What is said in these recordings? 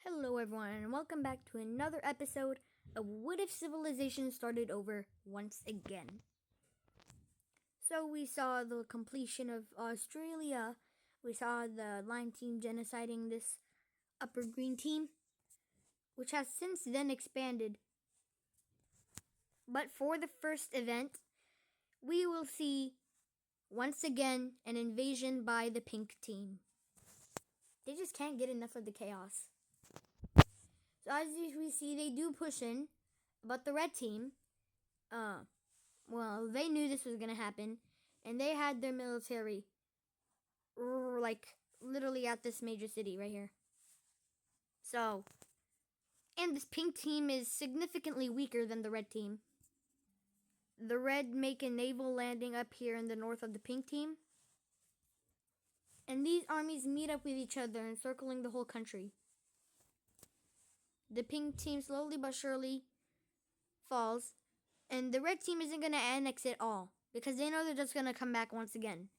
Hello, everyone, and welcome back to another episode of What If Civilization Started Over Once Again. So, we saw the completion of Australia, we saw the Lion team genociding this upper green team, which has since then expanded. But for the first event, we will see once again an invasion by the pink team. They just can't get enough of the chaos. So as we see, they do push in, but the red team, they knew this was gonna happen, and they had their military, literally at this major city right here. So, and this pink team is significantly weaker than the red team. The red make a naval landing up here in the north of the pink team, and these armies meet up with each other, encircling the whole country. The pink team slowly but surely falls, and the red team isn't going to annex it all because they know they're just going to come back once again.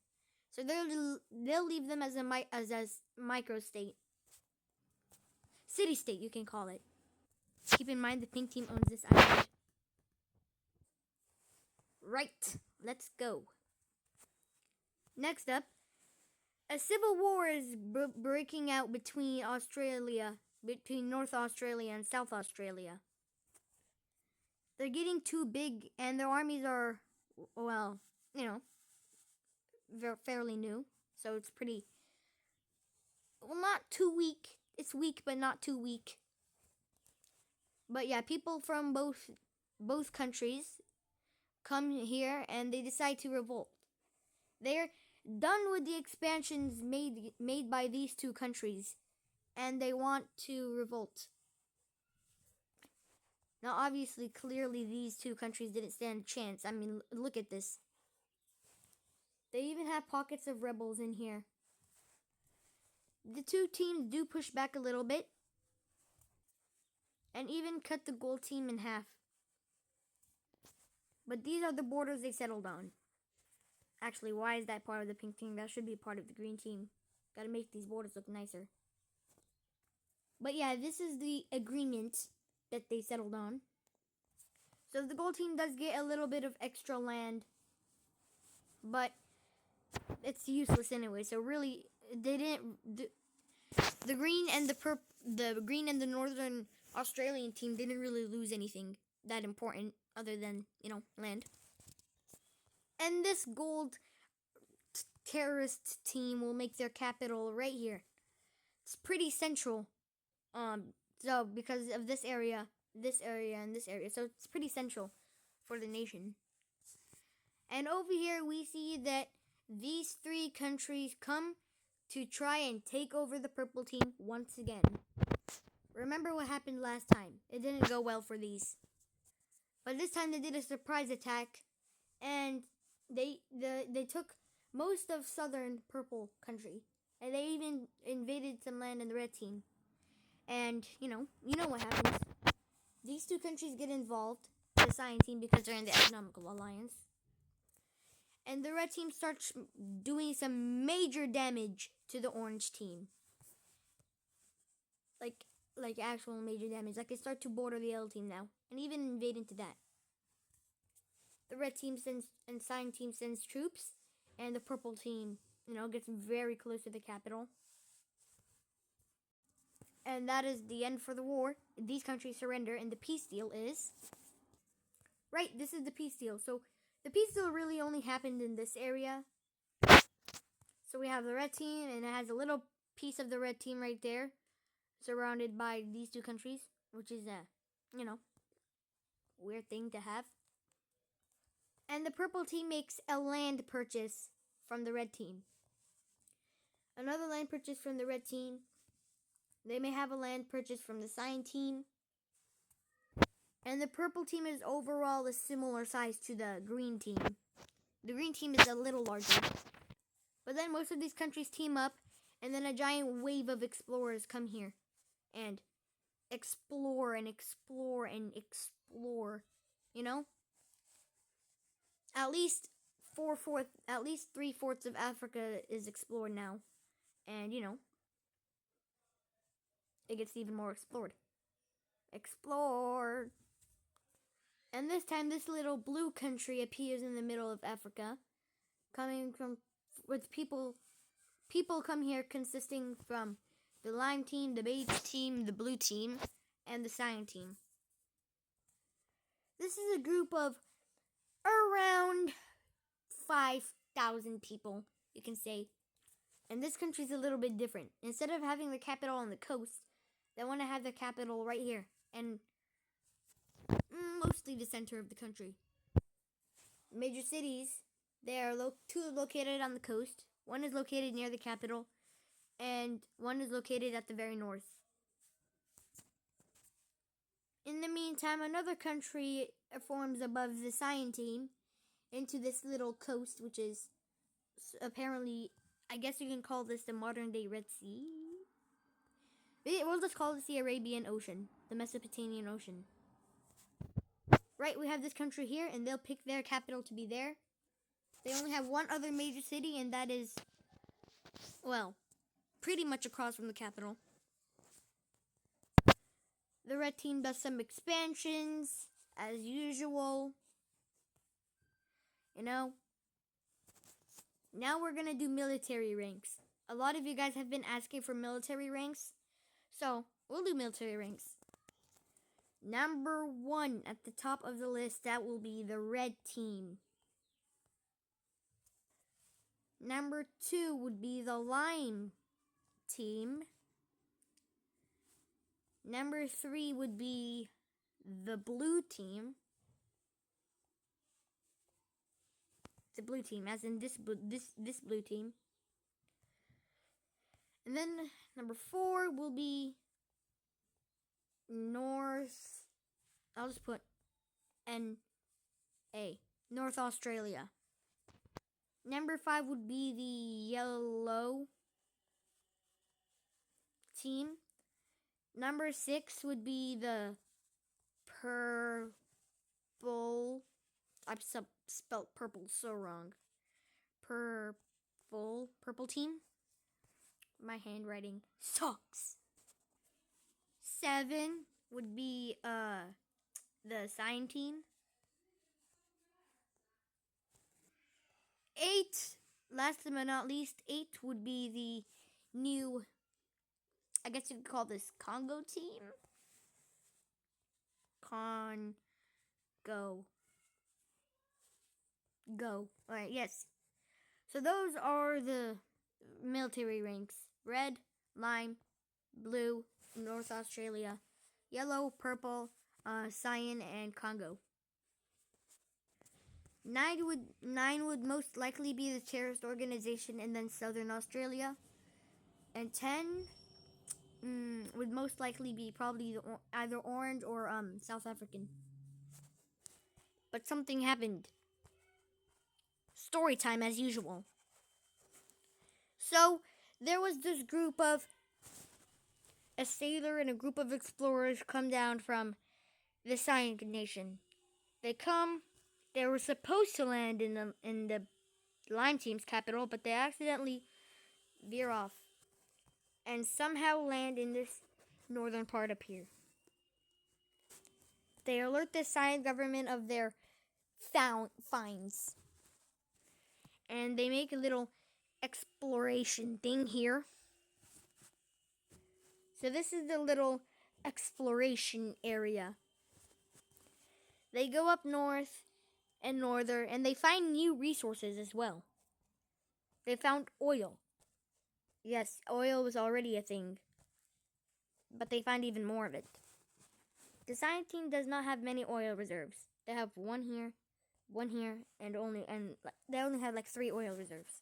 So they'll leave them as a micro state, city state you can call it. Keep in mind the pink team owns this island. Right, let's go. Next up, a civil war is breaking out between North Australia and South Australia. They're getting too big, and their armies are, fairly new. So it's pretty, not too weak. It's weak, but not too weak. But yeah, people from both countries come here, and they decide to revolt. They're done with the expansions made by these two countries, and they want to revolt. Now, obviously, clearly, these two countries didn't stand a chance. I mean, look at this. They even have pockets of rebels in here. The two teams do push back a little bit, and even cut the gold team in half. But these are the borders they settled on. Actually, why is that part of the pink team? That should be part of the green team. Gotta make these borders look nicer. But yeah, this is the agreement that they settled on. So the gold team does get a little bit of extra land, but it's useless anyway. So really, they didn't. The green and the green and the northern Australian team didn't really lose anything that important other than land. And this gold terrorist team will make their capital right here. It's pretty central. So because of this area, and this area, so it's pretty central for the nation. And over here we see that these three countries come to try and take over the purple team once again. Remember what happened last time. It didn't go well for these. But this time they did a surprise attack, and they took most of southern purple country, and they even invaded some land in the red team. And you know what happens. These two countries get involved, the Cyan team, because they're in the economical alliance. And the red team starts doing some major damage to the orange team. Like actual major damage. Like they start to border the yellow team now, and even invade into that. The red team and Cyan team sends troops, and the purple team, gets very close to the capital. And that is the end for the war. These countries surrender, and the peace deal is... Right, this is the peace deal. So, the peace deal really only happened in this area. So, we have the red team, and it has a little piece of the red team right there, surrounded by these two countries, which is a, weird thing to have. And the purple team makes a land purchase from the red team. Another land purchase from the red team. They may have a land purchase from the Cyan team. And the purple team is overall a similar size to the green team. The green team is a little larger. But then most of these countries team up, and then a giant wave of explorers come here. And explore and explore and explore. At least 3/4 of Africa is explored now. And, it gets even more explored. Explored. And this time, this little blue country appears in the middle of Africa, coming from with people. People come here consisting from the lime team, the beige team, the blue team, and the cyan team. This is a group of around 5,000 people, you can say. And this country's a little bit different. Instead of having the capital on the coast, they want to have the capital right here, and mostly the center of the country. Major cities, they are two located on the coast. One is located near the capital, and one is located at the very north. In the meantime, another country forms above the cyan team into this little coast, which is apparently, I guess you can call this the modern day Red Sea. We'll just call this the Arabian Ocean, the Mesopotamian Ocean. Right, we have this country here, and they'll pick their capital to be there. They only have one other major city, and that is, well, pretty much across from the capital. The red team does some expansions, as usual. You know, now we're going to do military ranks. A lot of you guys have been asking for military ranks, so we'll do military ranks. Number 1 at the top of the list, that will be the red team. Number 2 would be the lime team. Number 3 would be the blue team. The blue team, as in this blue team. And then number 4 will be North. I'll just put NA. North Australia. Number 5 would be the yellow team. Number 6 would be the purple. I've spelled purple so wrong. Purple team. My handwriting sucks. 7 would be the cyan team. 8, last but not least, 8 would be the new, I guess you could call this Congo team. Go. Alright, yes. So those are the military ranks. Red, lime, blue, North Australia, yellow, purple, cyan, and Congo. 9 would most likely be the terrorist organization and then Southern Australia. And 10 would most likely be probably either orange or South African. But something happened. Story time as usual. So there was this group of a sailor and a group of explorers come down from the Cyan Nation. They were supposed to land in the lime team's capital, but they accidentally veer off and somehow land in this northern part up here. They alert the Cyan government of their finds. And they make a little exploration thing here. So this is the little exploration area. They go up north and northern, and they find new resources as well. They found oil. Yes, oil was already a thing, but they find even more of it. The cyan team does not have many oil reserves. They have one here, and they only have like 3 oil reserves.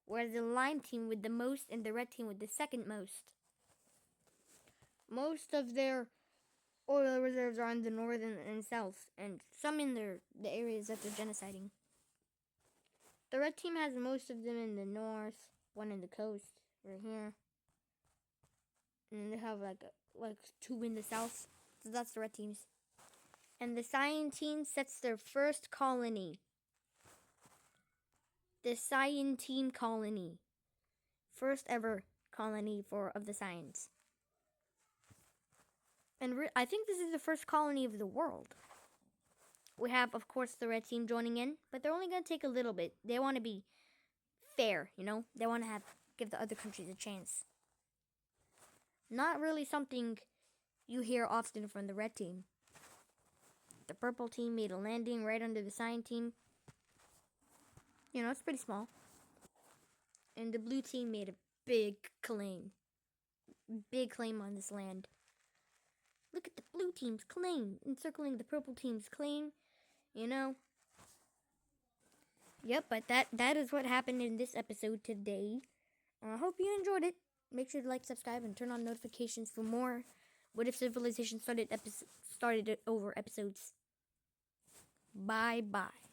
Whereas the lime team with the most and the red team with the second most. Most of their oil reserves are in the north and south, and some in the areas that they're genociding. The red team has most of them in the north, one in the coast, right here. And they have like 2 in the south. So that's the red teams. And the cyan team sets their first colony. The cyan team colony. First ever colony of the cyans. And I think this is the first colony of the world. We have, of course, the red team joining in, but they're only going to take a little bit. They want to be fair, you know? They want to give the other countries a chance. Not really something you hear often from the red team. The purple team made a landing right under the cyan team. You know, it's pretty small. And the blue team made a big claim. Big claim on this land. Look at the blue team's claim encircling the purple team's claim. You know? Yep, but that is what happened in this episode today. I hope you enjoyed it. Make sure to like, subscribe, and turn on notifications for more What If Civilization started over episodes. Bye-bye.